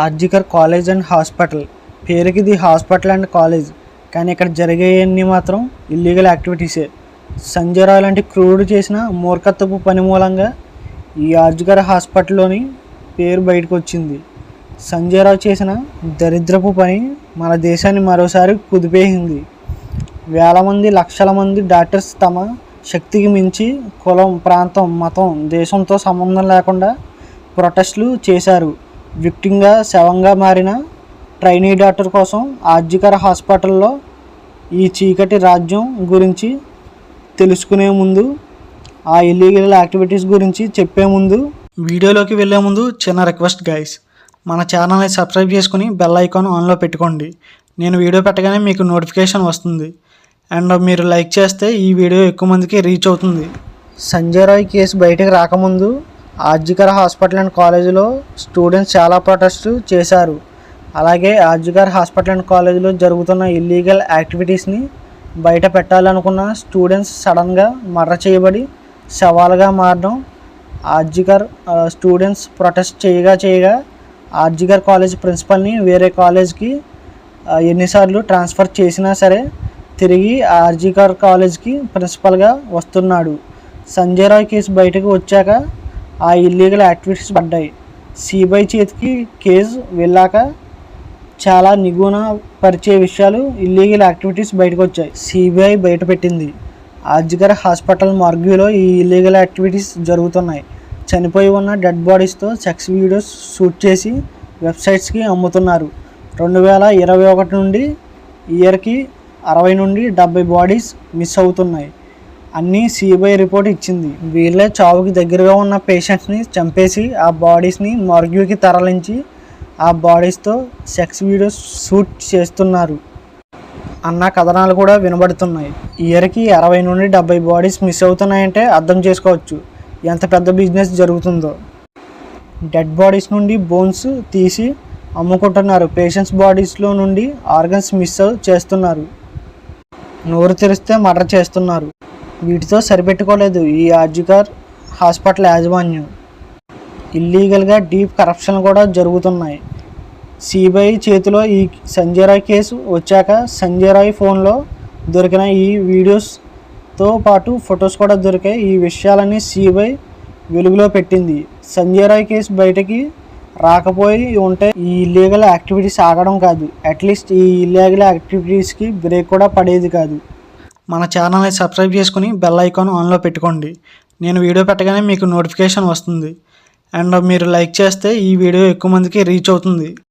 RG Kar college and hospital. పేరుకి ఇది hospital and college, కానీ ఇక్కడ జరిగేవన్నీ మాత్రం ఇల్లీగల్ యాక్టివిటీసే. సంజయ్ రాయ్ లాంటి క్రూరుడు చేసిన మూర్ఖత్వపు పని మూలంగా ఈ ఆర్జికర్ హాస్పిటల్లోని పేరు బయటకు వచ్చింది. సంజయ్ రాయ్ చేసిన దరిద్రపు పని మన దేశాన్ని మరోసారి కుదిపేసింది. వేల మంది, లక్షల మంది డాక్టర్స్ తమ శక్తికి మించి కులం, ప్రాంతం, మతం, దేశంతో సంబంధం లేకుండా ప్రొటెస్టులు చేశారు. విక్టిమ్గా, శవంగా మారిన ట్రైనీ డాక్టర్ కోసం ఆర్జికర్ హాస్పిటల్లో ఈ చీకటి రాజ్యం గురించి తెలుసుకునే ముందు, ఆ ఇల్లీగల్ యాక్టివిటీస్ గురించి చెప్పే ముందు, వీడియోలోకి వెళ్ళే ముందు చిన్న రిక్వెస్ట్ గైస్, మన ఛానల్ని సబ్స్క్రైబ్ చేసుకుని బెల్ ఐకాన్ ఆన్లో పెట్టుకోండి. నేను వీడియో పెట్టగానే మీకు నోటిఫికేషన్ వస్తుంది. అండ్ మీరు లైక్ చేస్తే ఈ వీడియో ఎక్కువ మందికి రీచ్ అవుతుంది. సంజయ్ రాయ్ కేసు బయటకు రాకముందు ఆర్జికర్ హాస్పిటల్ అండ్ కాలేజీలో స్టూడెంట్స్ చాలా ప్రొటెస్ట్ చేశారు. అలాగే ఆర్జికర్ హాస్పిటల్ అండ్ కాలేజీలో జరుగుతున్న ఇల్లీగల్ యాక్టివిటీస్ని బయట పెట్టాలనుకున్న స్టూడెంట్స్ సడన్గా మర్డర్ చేయబడి శవాలుగా మారడం, ఆర్జికర్ స్టూడెంట్స్ ప్రొటెస్ట్ చేయగా ఆర్జికర్ కాలేజ్ ప్రిన్సిపల్ని వేరే కాలేజ్కి ఎన్నిసార్లు ట్రాన్స్ఫర్ చేసినా సరే తిరిగి ఆర్జికర్ కాలేజ్కి ప్రిన్సిపల్గా వస్తున్నాడు. సంజయ్ రాయ్ కేసు బయటకు వచ్చాక ఆ ఇల్లీగల్ యాక్టివిటీస్ పడ్డాయి. సిబిఐ చేతికి కేసు వెళ్ళాక చాలా నిగూన పరిచే విషయాలు, ఇల్లీగల్ యాక్టివిటీస్ బయటకు వచ్చాయి. సిబిఐ బయటపెట్టింది ఆర్జికర్ హాస్పిటల్ మార్గ్యూలో ఈ ఇల్లీగల్ యాక్టివిటీస్ జరుగుతున్నాయి. చనిపోయి ఉన్న డెడ్ బాడీస్తో సెక్స్ వీడియోస్ షూట్ చేసి వెబ్సైట్స్కి అమ్ముతున్నారు. 2021 నుండి ఇయర్కి 60 నుండి 70 బాడీస్ మిస్ అవుతున్నాయి. అన్నీ సిబిఐ రిపోర్ట్ ఇచ్చింది. వీళ్ళే చావుకి దగ్గరగా ఉన్న పేషెంట్స్ని చంపేసి ఆ బాడీస్ని మార్గ్యూకి తరలించి ఆ బాడీస్తో సెక్స్ వీడియోస్ షూట్ చేస్తున్నారు అన్న కథనాలు కూడా వినబడుతున్నాయి. ఇయర్కి 60 నుండి 70 బాడీస్ మిస్ అవుతున్నాయంటే అర్థం చేసుకోవచ్చు ఎంత పెద్ద బిజినెస్ జరుగుతుందో. డెడ్ బాడీస్ నుండి బోన్స్ తీసి అమ్ముకుంటున్నారు. పేషెంట్స్ బాడీస్లో నుండి ఆర్గన్స్ మిస్ చేస్తున్నారు. నోరు తెరిస్తే మర్డర్ చేస్తున్నారు. వీటితో సరిపెట్టుకోలేదు ఈ ఆర్జికర్ హాస్పిటల్ యాజమాన్యం. ఇల్లీగల్గా డీప్ కరప్షన్ కూడా జరుగుతున్నాయి. సిబిఐ చేతిలో ఈ సంజయ్ రాయ్ కేసు వచ్చాక సంజయ్ రాయ్ ఫోన్లో దొరికిన ఈ వీడియోస్తో పాటు ఫొటోస్ కూడా దొరికాయి. ఈ విషయాలన్నీ సిబిఐ వెలుగులో పెట్టింది. సంజయ్ రాయ్ కేసు బయటకి రాకపోయి ఉంటే ఈ ఇల్లీగల్ యాక్టివిటీస్ ఆగడం కాదు, అట్లీస్ట్ ఈ ఇల్లీగల్ యాక్టివిటీస్కి బ్రేక్ కూడా పడేది కాదు. మన ఛానల్ని సబ్స్క్రైబ్ చేసుకుని బెల్ ఐకాన్ ఆన్లో పెట్టుకోండి. నేను వీడియో పెట్టగానే మీకు నోటిఫికేషన్ వస్తుంది. అండ్ మీరు లైక్ చేస్తే ఈ వీడియో ఎక్కువ మందికి రీచ్ అవుతుంది.